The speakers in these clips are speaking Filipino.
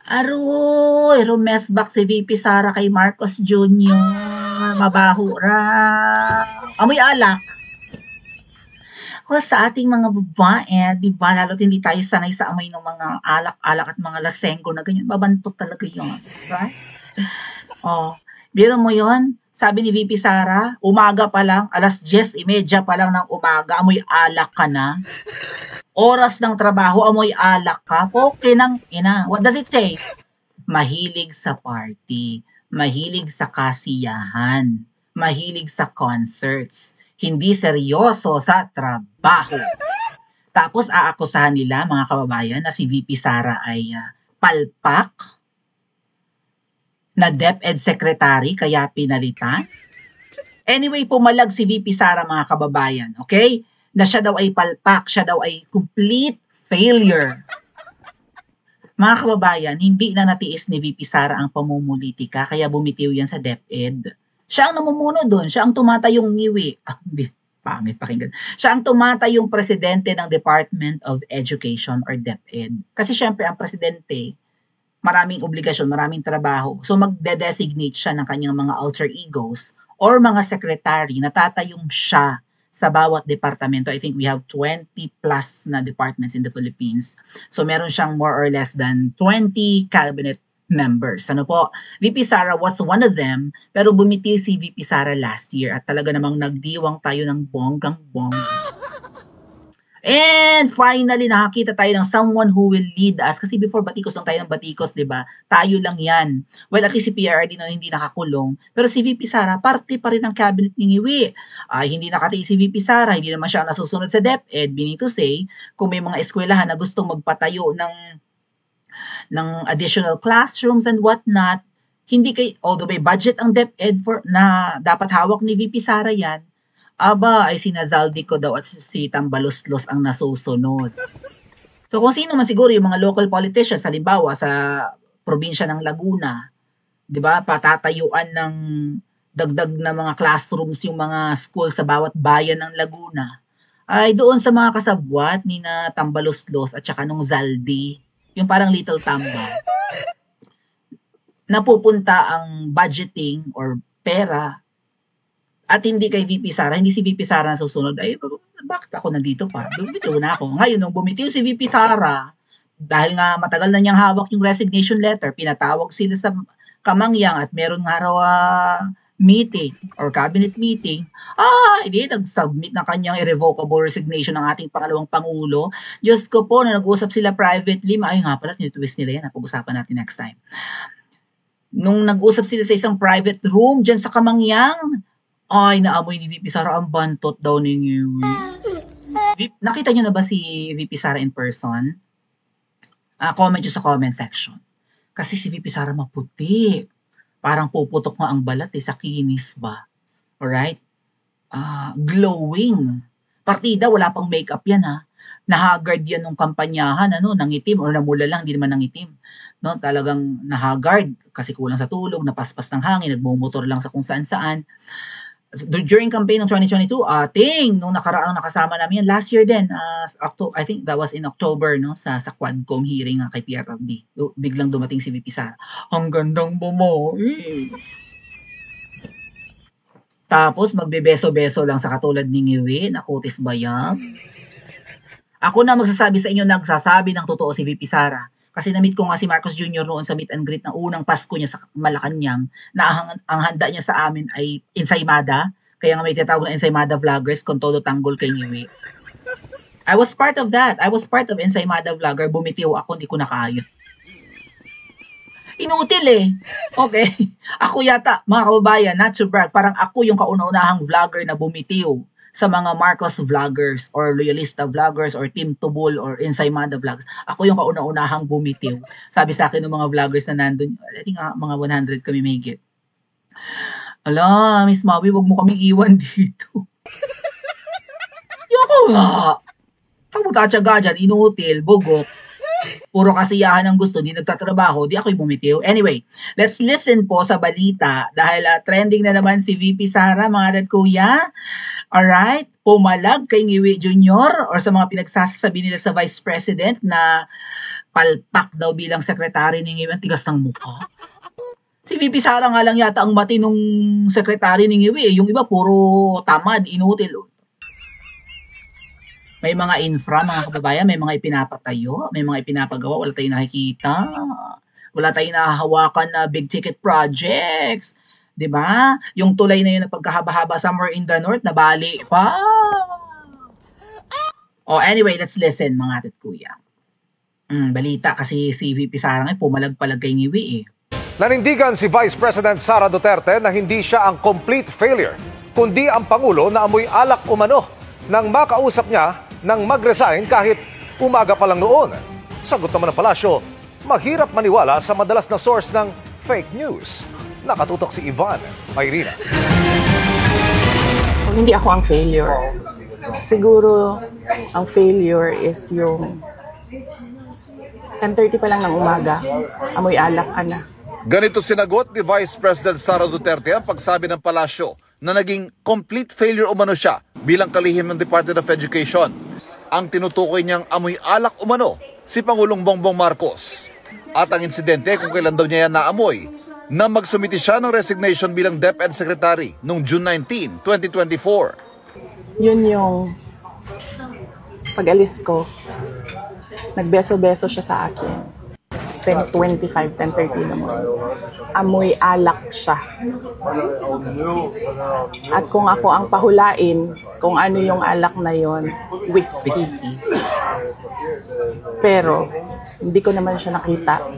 Aroy, rumesbak si VP Sara kay Marcos Jr. Mabaho raw. Amoy alak. Well, sa ating mga babae, di ba, lalo't hindi tayo sanay sa amoy ng mga alak-alak at mga lasenggo na ganyan, babantot talaga yun. Right? Oh, biro mo yon. Sabi ni VP Sara, umaga pa lang, 10:30 pa lang ng umaga, amoy alak ka na. Oras ng trabaho, amoy alak ka. Okay nang ina. What does it say? Mahilig sa party, mahilig sa kasiyahan, mahilig sa concerts, hindi seryoso sa trabaho. Tapos aakusahan nila, mga kababayan, na si VP Sara ay palpak na DepEd Secretary kaya pinalitan. Anyway, pumalag si VP Sara, mga kababayan, okay? Na siya daw ay palpak, siya daw ay complete failure. Mga kababayan, hindi na natiis ni VP Sara ang pamumulitika kaya bumitiw yan sa DepEd. Siya ang namumuno doon, siya ang tumatayong ngiwi. Hindi, pangit pakinggan. Siya ang tumatayong presidente ng Department of Education or DepEd. Kasi syempre ang presidente, maraming obligasyon, maraming trabaho. So magde-designate siya ng kanyang mga alter egos or mga secretary na tatayong siya sa bawat departamento. I think we have 20 plus na departments in the Philippines. So meron siyang more or less than 20 cabinet members. Ano po? VP Sara was one of them, pero bumitiw si VP Sara last year at talaga namang nagdiwang tayo ng bonggang-bongga. And finally, nakakita tayo ng someone who will lead us. Kasi before, batikos lang tayo ng batikos, di ba? Tayo lang yan. Well, at least si PRRD na hindi nakakulong. Pero si VP Sara, parte pa rin ng cabinet ni Ngiwi. Hindi nakatiis si VP Sara, hindi naman siya nasusunod sa DepEd. Meaning to say, kung may mga eskwelahan na gustong magpatayo ng additional classrooms and whatnot, hindi although may budget ang DepEd na dapat hawak ni VP Sara yan, ay sinazaldi ko daw at si Tambaloslos ang nasusunod. So kung sino man siguro yung mga local politicians, halimbawa sa probinsya ng Laguna, 'di ba, patatayuan ng dagdag na mga classrooms yung mga school sa bawat bayan ng Laguna, ay doon sa mga kasabwat ni na Tambaloslos at saka nung Zaldi, yung parang Little Tamba, napupunta ang budgeting or pera at hindi kay VP Sara, hindi si VP Sara na susunod, ay bakit ako nandito pa? Bumitiw na ako. Ngayon, nung bumitiw si VP Sara, dahil nga matagal na niyang hawak yung resignation letter, pinatawag sila sa Kamangyang at meron nga raw meeting or cabinet meeting, hindi, nag-submit na kanyang irrevocable resignation ng ating pangalawang Pangulo. Diyos ko po, na nag-uusap sila privately, ay nga pala, tinitwist nila yan, pag-usapan natin next time. Nung nag-usap sila sa isang private room dyan sa Kamangyang, ay, naamoy ni VP Sara ang bantot daw ni Ngiwi. Nakita nyo na ba si VP Sara in person? Comment nyo sa comment section. Kasi si VP Sara maputi. Parang puputok nga ang balat sa kinis ba? Alright? Glowing. Partida, wala pang makeup yan Nahagard yan nung kampanyahan, nangitim or namula lang, hindi naman nangitim. No, talagang nahagard kasi kulang sa tulog, napaspas ng hangin, nagmumotor lang sa kung saan-saan. During campaign ng 2022, nung nakaraang nakasama namin yan, last year din, I think that was in October, no, sa Quadcom hearing kay PRRD. Biglang dumating si VP Sara. Ang gandang babae. Tapos magbebeso-beso lang sa katulad ni Ngiwi, nakutis ba yan? Ako na magsasabi sa inyo, nagsasabi ng totoo si VP Sara. Kasi na-meet ko nga si Marcos Jr. noon sa meet and greet ng unang Pasko niya sa Malacanang, na ang handa niya sa amin ay ensaymada. Kaya nga may tinatawag na ensaymada vloggers kung todo tanggol kay Ngiwi. I was part of that. I was part of ensaymada vlogger. Bumitiw ako, hindi ko nakaya. Inutil Okay. Ako yata, mga kababayan, not to brag, parang ako yung kauna-unahang vlogger na bumitiw sa mga Marcos vloggers or loyalista vloggers or Team Tubol or Ensaymada vlogs. Ako yung kauna-unahang bumitiw. Sabi sa akin ng mga vloggers na nandun, I think mga 100 kami may higit. Ala, Miss Maui, wag mo kaming iwan dito. Yoko nga. Kamutatsaga dyan, inutil, bugok. Puro kasiyahan ang gusto, di nagtatrabaho, di ako'y bumitiw. Anyway, let's listen po sa balita dahil trending na naman si VP Sara, mga dad kuya. Alright, pumalag kay Ngiwi Jr. or sa mga pinagsasabi nila sa Vice President na palpak daw bilang sekretary ni Ngiwi, ang tigas ng mukha. Si VP Sara nga lang yata ang matinong sekretary ni Ngiwi. Yung iba puro tamad, inutil. May mga infra, mga kababayan, may mga ipinapatayo, may mga ipinapagawa, wala tayong nakikita. Wala tayong nahahawakan na big ticket projects. 'Di ba? Yung tulay na yun na pagkahaba-haba somewhere in the north, nabali pa. Oh, anyway, let's listen mga atit kuya. Balita kasi si VP Sara ngayon pumalag-palag kay Ngiwi eh. Nanindigan si Vice President Sara Duterte na hindi siya ang complete failure, kundi ang Pangulo na amoy alak umano nang makausap niya nang mag-resign kahit umaga pa lang noon. Sagot naman ng palasyo, mahirap maniwala sa madalas na source ng fake news. Nakatutok si Ivan Mayrina. Hindi ako ang failure. Siguro, ang failure is yung 10:30 pa lang ng umaga, amoy alak ka na. Ganito sinagot ni Vice President Sara Duterte ang pagsabi ng palasyo na naging complete failure umano siya bilang kalihim ng Department of Education. Ang tinutukoy niyang amoy alak umano si Pangulong Bongbong Marcos. At ang insidente kung kailan daw niya yan naamoy na magsumiti siya ng resignation bilang DepEd Secretary noong June 19, 2024. Yun yung pag-alis ko, nagbeso-beso siya sa akin. 10:25, 10:30 naman. Amoy alak siya. At kung ako ang pahulain, kung ano yung alak na yon, whiskey. Pero, hindi ko naman siya nakita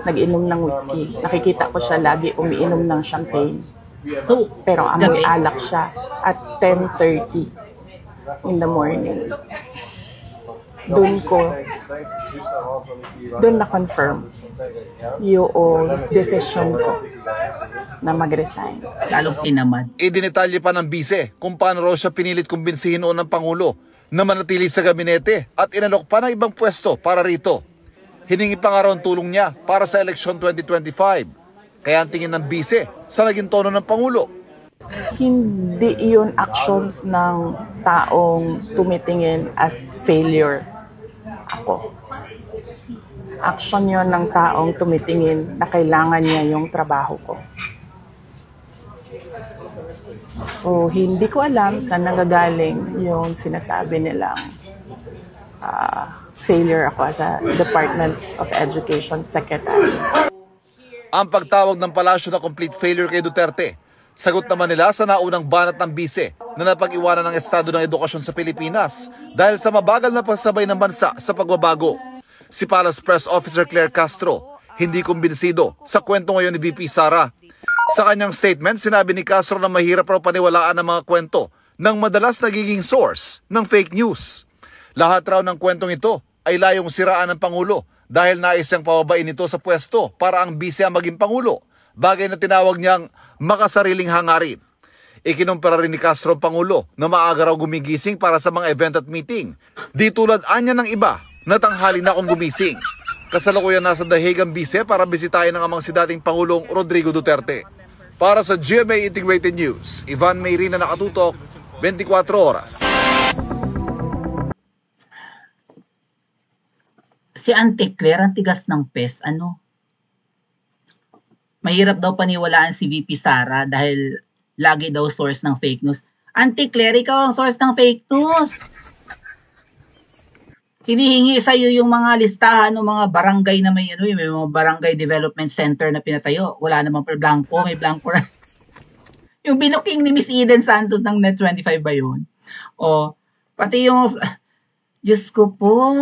nag-inom ng whiskey. Nakikita ko siya lagi umiinom ng champagne. Pero amoy alak siya at 10:30 in the morning. Doon na-confirm yung decision ko na mag-resign. Lalong tinamad. Idinetalye pa ng bise kung paano raw siya pinilit kumbinsihin noon ng Pangulo na manatili sa gabinete at inalok pa ng ibang pwesto para rito. Hiningi pa nga raw ang tulong niya para sa eleksyon 2025. Kaya ang tingin ng bise sa naging tono ng Pangulo. Hindi iyon actions ng taong tumitingin as failure ako. Action yon ng taong tumitingin na kailangan niya yung trabaho ko. So, hindi ko alam saan nanggagaling yung sinasabi nilang failure ako as a Department of Education Secretary. Ang pagtawag ng palasyo na complete failure kay Duterte, sagot naman nila sa naunang banat ng bise na napag-iwanan ng estado ng edukasyon sa Pilipinas dahil sa mabagal na pagsabay ng bansa sa pagbabago. Si Palace Press Officer Claire Castro, hindi kumbinsido sa kwento ngayon ni VP Sara. Sa kanyang statement, sinabi ni Castro na mahirap raw paniwalaan ang mga kwento ng madalas nagiging source ng fake news. Lahat raw ng kwentong ito ay layong siraan ng Pangulo dahil nais siyang pababain ito sa pwesto para ang bise ang maging Pangulo. Bagay na tinawag niyang makasariling hangarin. Ikinumpara rin ni Castro ang Pangulo na maaga raw gumigising para sa mga event at meeting. Di tulad anya ng iba na tanghali na akong gumising. Kasalukuyan nasa The Hague ang bise para bisitahin ng amang si dating Pangulong Rodrigo Duterte. Para sa GMA Integrated News, Ivan Mayrina, nakatutok, 24 oras. Si Auntie Claire, ang tigas ng pes, ano? Mahirap daw paniwalaan si VP Sara dahil lagi daw source ng fake news. Auntie Claire, ikaw ang source ng fake news. Hinihingi sa iyo yung mga listahan ng mga barangay na may mga barangay development center na pinatayo. Wala namang blanco, may blanco na. Yung binuking ni Miss Eden Santos ng Net25 ba yun? O, pati yung, Diyos ko po,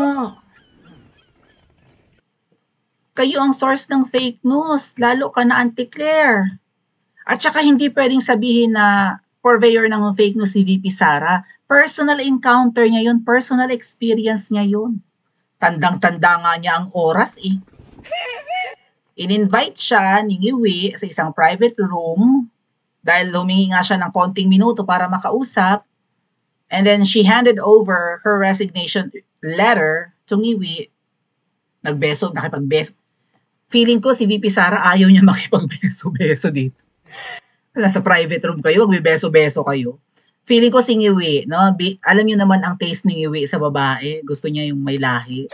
kayo ang source ng fake news, lalo ka na Auntie Claire. At saka hindi pwedeng sabihin na purveyor ng fake news si VP Sara. Personal encounter niya yun, personal experience niya yun. Tandang-tanda nga niya ang oras eh. In-invite siya ni Ngiwi sa isang private room dahil humingi nga siya ng konting minuto para makausap. And then she handed over her resignation letter to Ngiwi. Nakipagbeso. Feeling ko si VP Sara ayaw niya makipagbeso-beso dito. Nasa private room kayo, magbebeso-beso kayo. Feeling ko si Ngiwi, no? Alam niyo naman ang taste ni Ngiwi sa babae. Gusto niya yung may lahi.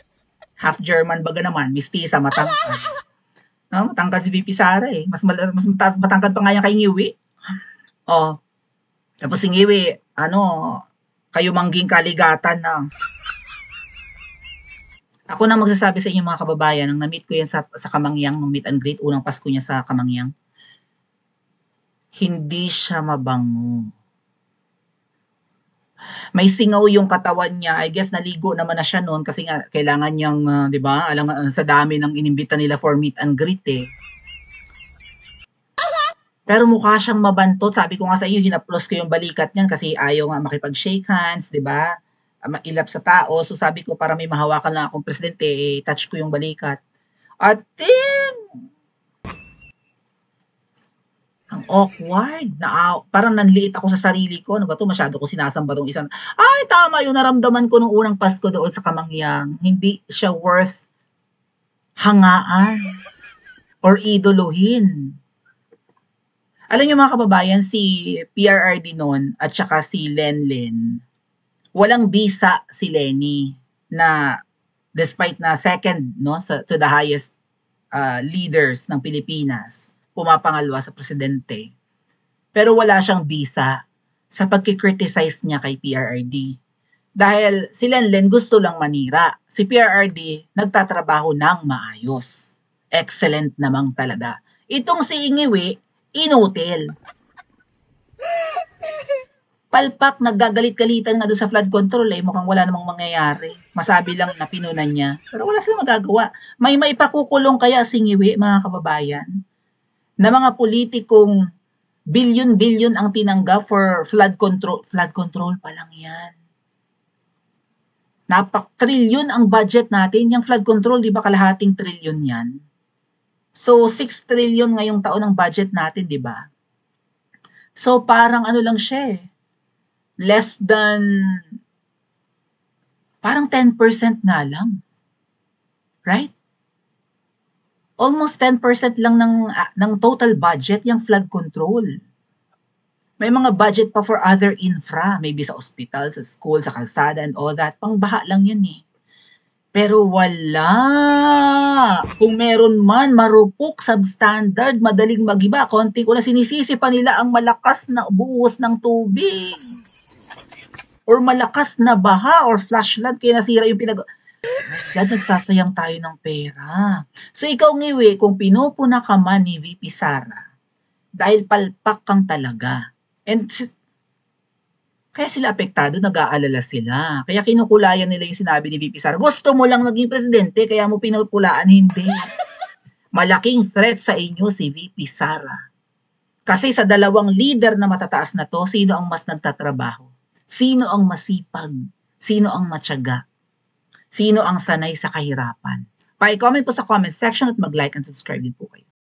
Half German baga naman, mistisa, matangkad. No, matangkad si VP Sara eh. Matangkad pa nga yan kay Ngiwi. Oh, tapos si Ngiwi, kayo mangging kaligatan na. Ako na magsasabi sa inyo mga kababayan, nang na-meet ko yan sa Kamangyang, nung meet and greet, unang Pasko niya sa Kamangyang, hindi siya mabango. May singaw yung katawan niya. I guess naligo naman na siya noon kasi nga kailangan niyang, 'di ba? Sa dami ng inimbita nila for meet and greet eh. Pero mukha siyang mabantot. Sabi ko nga sa iyo, hinaplos ko yung balikat niyan kasi ayaw nga makipag-shake hands, 'di ba? Mailap sa tao. So sabi ko para may mahawakan lang akong presidente, touch ko yung balikat. At ang awkward. Parang nanliit ako sa sarili ko. Ano ba to? Masyado ko sinasamba tong isang. Ay, tama yung naramdaman ko nung unang Pasko doon sa Kamangyang. Hindi siya worth hangaan or idoluhin. Alam niyo mga kababayan, si PRRD noon at saka si Lenlen, walang bisa si Lenny na despite na second to the highest leaders ng Pilipinas, pumapangalwa sa presidente. Pero wala siyang bisa sa pagkikriticize niya kay PRRD. Dahil si Lenlen gusto lang manira. Si PRRD nagtatrabaho ng maayos. Excellent namang talaga. Itong si Ngiwi, inutil. Palpak, naggagalit-galitan nga doon sa flood control mukhang wala namang mangyayari. Masabi lang na pinunan niya. Pero wala silang magagawa. May maipakukulong kaya si Ngiwi, mga kababayan, na mga politikong bilyon-bilyon ang tinanggap for flood control. Flood control pa lang yan. Napak-trilyon ang budget natin. Yung flood control, di ba kalahating trilyon yan? So, 6 trillion ngayong taon ang budget natin, di ba? So, parang lang siya less than, parang 10% nga lang. Right? Almost 10% lang ng total budget yung flood control. May mga budget pa for other infra, maybe sa ospital, sa school, sa kalsada and all that. Pangbaha lang yun Pero wala. Kung meron man, marupok, substandard, madaling magiba, konting ulan, sinisisi pa nila ang malakas na buhos ng tubig. Or malakas na baha or flash flood, kaya nasira yung God, nagsasayang tayo ng pera. So ikaw Ngiwi, kung pinupuna ka man ni VP Sara, dahil palpak kang talaga. And kaya sila apektado, nag-aalala sila. Kaya kinukulayan nila yung sinabi ni VP Sara. Gusto mo lang maging presidente, kaya mo pinupulaan, hindi. Malaking threat sa inyo si VP Sara. Kasi sa dalawang leader na matataas na to, sino ang mas nagtatrabaho? Sino ang masipag? Sino ang matyaga? Sino ang sanay sa kahirapan? Pa-comment po sa comment section at mag-like and subscribe din po kayo.